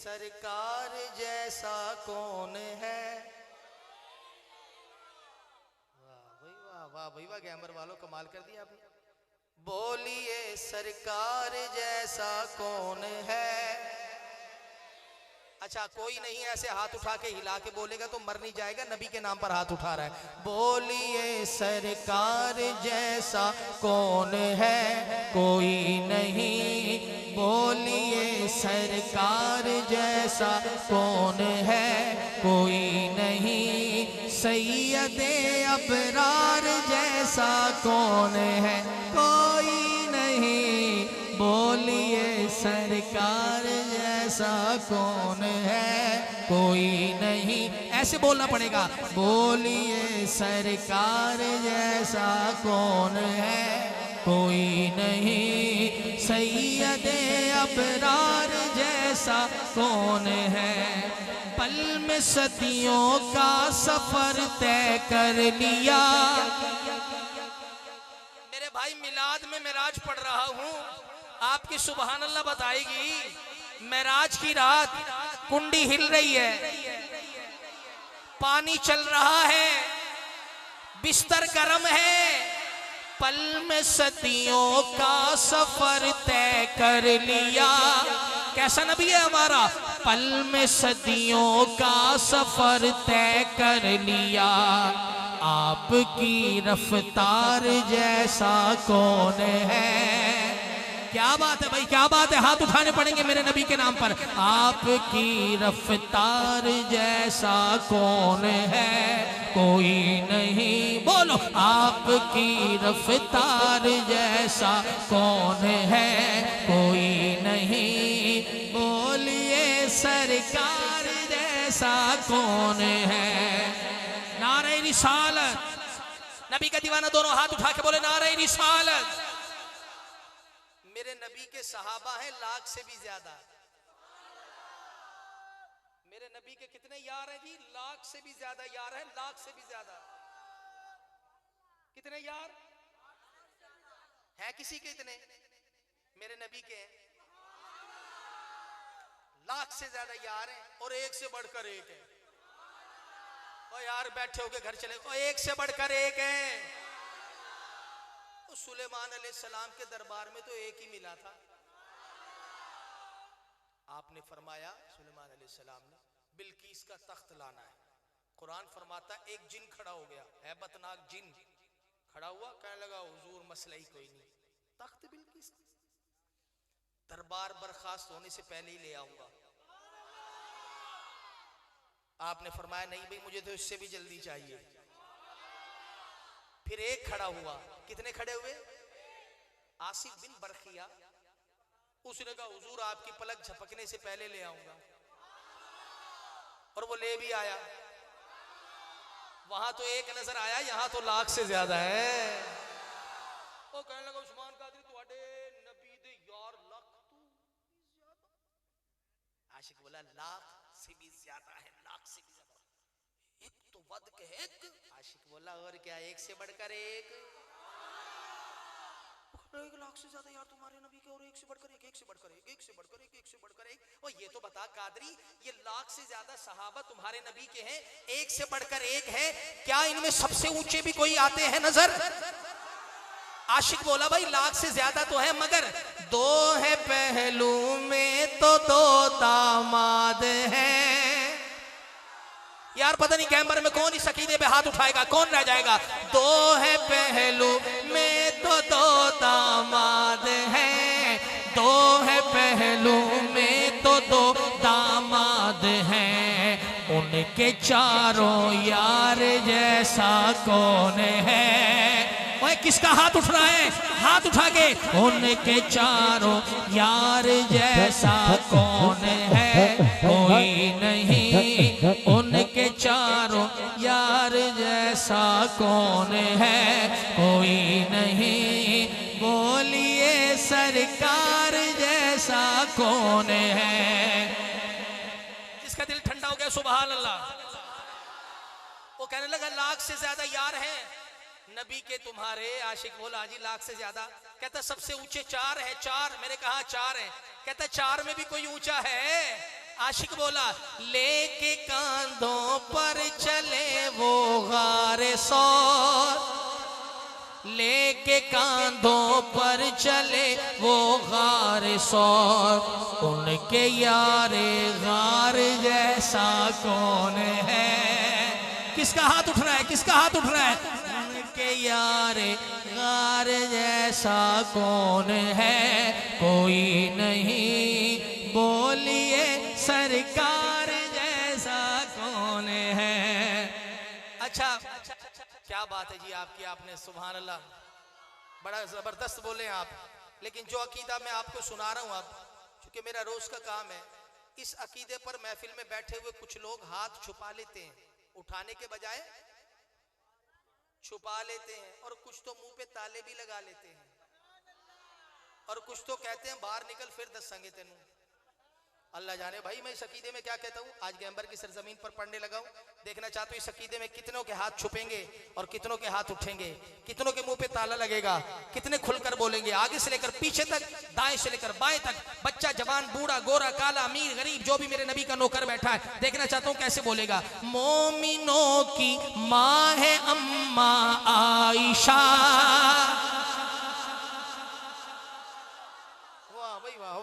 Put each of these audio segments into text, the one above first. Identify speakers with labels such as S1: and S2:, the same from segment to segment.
S1: सरकार जैसा कौन है। वाह भाई वाह, गैमर वालों कमाल कर दिया आपने। बोलिए सरकार जैसा कौन है। अच्छा कोई नहीं ऐसे हाथ उठा के हिला के बोलेगा तो मर नहीं जाएगा, नबी के नाम पर हाथ उठा रहा है। बोलिए सरकार जैसा कौन है, कोई नहीं। बोलिए सरकार जैसा कौन है, कोई नहीं। सैयदे अबरार जैसा कौन है, कोई नहीं। बोलिए सरकार जैसा कौन है, कोई नहीं। ऐसे बोलना पड़ेगा। बोलिए सरकार जैसा कौन है, कोई नहीं। सैयदे अबरार जैसा कौन है। पल में सदियों का सफर तय कर लिया। मेरे भाई मिलाद में मेराज पढ़ रहा हूँ, आपकी सुबहान अल्लाह बताएगी। मेराज की रात, कुंडी हिल रही है, पानी चल रहा है, बिस्तर गर्म है। पल में सदियों का सफर तय कर लिया। कैसा नबी है हमारा। पल में सदियों का सफर तय कर लिया। आपकी रफ्तार जैसा कौन है। क्या बात है भाई, क्या बात है। हाथ उठाने पड़ेंगे मेरे नबी के नाम पर। आपकी रफ्तार जैसा कौन है, कोई नहीं। बोलो आपकी रफ्तार जैसा कौन है, कोई नहीं। बोलिए सरकार जैसा कौन है। नारे रिसालत। नबी का दीवाना दोनों हाथ उठा के बोले नारे रिसालत। मेरे नबी के सहाबा हैं लाख से भी ज्यादा। मेरे नबी के कितने यार हैं जी, लाख से भी ज्यादा यार हैं, लाख से भी ज्यादा। कितने यार हैं किसी के इतने? मेरे नबी के हैं लाख से ज्यादा यार हैं, और एक से बढ़कर एक है। और यार बैठे होके घर चले, और एक से बढ़कर एक है। सुलेमान अलैहिस्सलाम के दरबार में तो एक ही मिला था। आपने फरमाया सुलेमान अलैहिस्सलाम ने बिल्कीस का तख्त लाना है। कुरान फरमाता एक जिन खड़ा हो गया, हैबतनाक जिन खड़ा हुआ, कहने लगा हुजूर मसला ही कोई नहीं, तख्त बिल्कीस दरबार बर्खास्त होने से पहले ही ले आऊंगा। आपने फरमाया नहीं भाई मुझे तो इससे भी जल्दी चाहिए। फिर एक खड़ा हुआ, कितने खड़े हुए? आसिफ बिन बरखिया। उसने कहा हुजूर आपकी पलक झपकने से पहले ले आऊंगा, और वो ले भी आया। वहां तो एक नजर आया, यहां तो लाख से ज्यादा है। वो कहने लगा उस्मान कादरी तुहाडे नबी दे यार लाख तू ज्यादा। आशिक बोला लाख से भी ज्यादा है, लाख से भी ज्यादा। एक तो वद के एक। आशिक बोला और क्या, एक से बढ़कर एक। एक लाख से ज्यादा यार तुम्हारे नबी के, और एक से बढ़कर एक, एक से बढ़कर एक, एक से बढ़कर एक, एक से बढ़कर एक। और ये तो बता कादरी, ये लाख से ज्यादा सहाबा तुम्हारे नबी के हैं, एक से बढ़कर एक है, क्या इनमें सबसे ऊंचे भी कोई आते हैं नजर? आशिक बोला भाई लाख से ज्यादा तो है, मगर दो है पहलू में तो दो दामाद हैं। यार पता नहीं कैमरे में कौन इस अकीदे पे हाथ उठाएगा, कौन रह जाएगा। दो है पहलू में तो दो दामाद हैं, दो है पहलू में तो दो दामाद हैं। उनके चारों यार जैसा कौन है। ओए किसका हाथ उठ रहा है? हाथ उठा के। उनके चारों यार जैसा कौन है, कोई नहीं। उनके चारों यार जैसा कौन है, कोई नहीं। बोलिए सरकार जैसा कौन है। जिसका दिल ठंडा हो गया सुभान अल्लाह। वो कहने लगा लाख से ज्यादा यार हैं नबी के तुम्हारे। आशिक बोला जी लाख से ज्यादा। कहता सबसे ऊंचे चार है, चार। मैंने कहा चार है। कहता चार में भी कोई ऊंचा है। आशिक बोला, लेके कांधों पर चले वो गारे सौर, लेके कांधों पर चले वो गारे सौर, उनके यारे गार जैसा कौन है। किसका हाथ उठ रहा है, किसका हाथ उठ रहा है? उनके यारे गार जैसा कौन है, कोई नहीं बोलिए सरकार जैसा कौन है। अच्छा, क्या बात है जी आपकी, आपने सुभान अल्लाह बड़ा जबरदस्त बोले आप। लेकिन जो अकीदा मैं आपको सुना रहा हूं, अब क्योंकि मेरा रोज का काम है, इस अकीदे पर महफिल में बैठे हुए कुछ लोग हाथ छुपा लेते हैं, उठाने के बजाय छुपा लेते हैं, और कुछ तो मुंह पे ताले भी लगा लेते हैं, और कुछ तो कहते हैं बाहर निकल फिर दसांगे तेनू। अल्लाह जाने भाई मैं इस अकीदे में क्या कहता हूँ। आज गैम्बर की सरजमीन पर पढ़ने लगा हूँ, देखना चाहता हूँ इस अकीदे में कितनों के हाथ छुपेंगे और कितनों के हाथ उठेंगे, कितनों के मुंह पे ताला लगेगा, कितने खुलकर बोलेंगे, आगे से लेकर पीछे तक, दाएं से लेकर बाएं तक, बच्चा जवान बूढ़ा गोरा काला अमीर गरीब जो भी मेरे नबी का नौकर बैठा है, देखना चाहता हूँ कैसे बोलेगा। मोमिनों की माँ है अम्मा आयशा,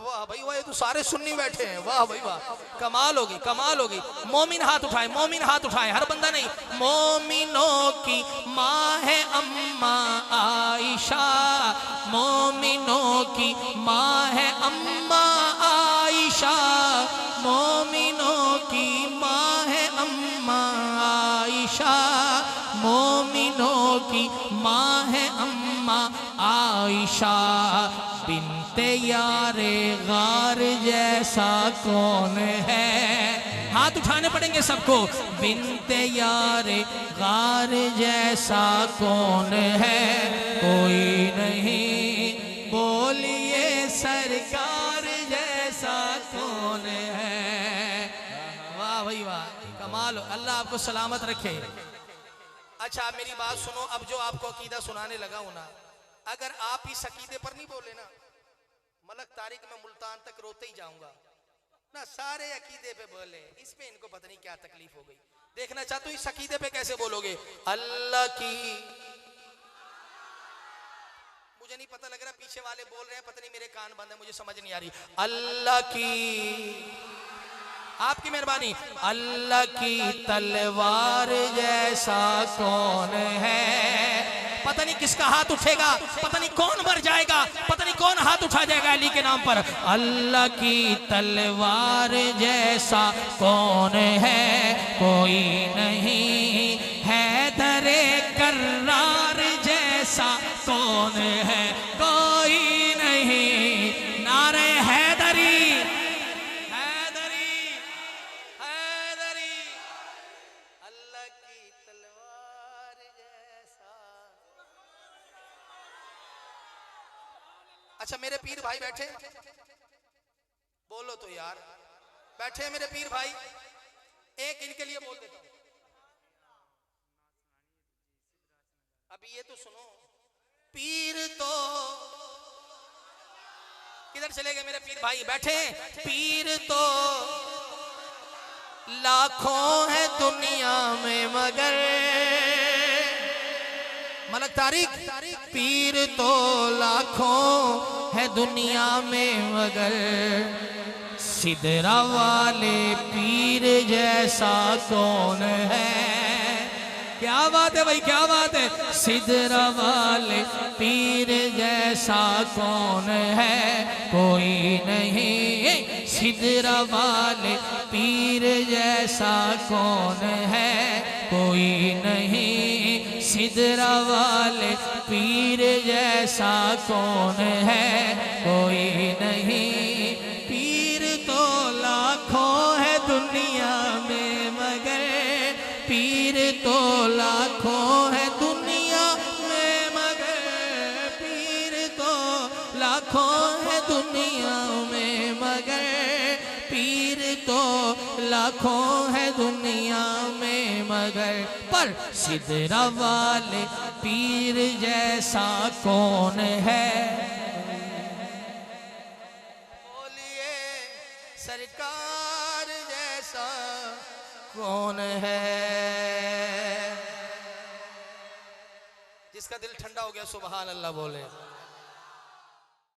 S1: वाह भाई वाह, ये तो सारे सुन्नी बैठे हैं, वाह भाई वाह, कमाल होगी कमाल होगी। मोमिन हाथ उठाए, मोमिन हाथ उठाए, हर बंदा नहीं। मोमिनों की माँ है अम्मा आयशा, मोमिनों की माँ है अम्मा आयशा, मोमिनों की माँ है अम्मा आयशा, मोमिनों की माँ है अम्मा आयशा, बिनते यारे गार जैसा कौन है। हाथ उठाने पड़ेंगे सबको। बिनते यारे गार जैसा कौन है, कोई नहीं बोलिए सरकार जैसा कौन है। वाह भाई वाह, कमाल, अल्लाह आपको सलामत रखे। अच्छा आप मेरी बात सुनो, अब जो आपको अकीदा सुनाने लगा हूं ना, अगर आप इस अकीदे पर नहीं बोले ना, मलक तारिक में मुल्तान तक रोते ही जाऊंगा ना। सारे अकीदे पे बोले, इस पे इनको पता नहीं क्या तकलीफ हो गई। देखना चाहते हो इस अकीदे पे कैसे बोलोगे। अल्लाह की, मुझे नहीं पता लग रहा पीछे वाले बोल रहे हैं, पता नहीं मेरे कान बंद है, मुझे समझ नहीं आ रही। अल्लाह की, आपकी मेहरबानी। अल्लाह की तलवार जैसा कौन है, पता नहीं किसका हाथ उठेगा, पता नहीं कौन मर जाएगा, पता नहीं कौन हाथ उठा जाएगा अली के नाम पर। अल्लाह की तलवार जैसा कौन है, कोई नहीं हैदरे कर्रार जैसा कौन है, कोई नहीं। नारे हैदरी हैदरी हैदरी, अल्लाह की तलवार जैसा। अच्छा मेरे पीर भाई बैठे, बोलो तो यार, बैठे हैं मेरे पीर भाई, एक इनके लिए बोल देता हूं। अभी ये तो सुनो, पीर तो किधर चले गए मेरे पीर भाई, बैठे हैं। पीर तो लाखों है दुनिया में मगर, मलक तारिक, पीर तो लाखों है दुनिया में मगर, सिदरा वाले पीर जैसा कौन है। क्या बात है भाई, क्या बात है। सिदरा वाले पीर जैसा कौन है, कोई नहीं। सिदरा वाले पीर जैसा कौन है, कोई नहीं। सिदरा वाले पीर जैसा कौन है, कोई नहीं। पीर तो लाखों है दुनिया में मगर, पीर तो लाखों है दुनिया में मगर, पीर तो लाखों है दुनिया में मगर, पीर तो लाखों है दुनिया में मगर, पर सिदरा वाले पीर जैसा कौन है। बोलिए सरकार जैसा कौन है। जिसका दिल ठंडा हो गया सुभान अल्लाह बोले।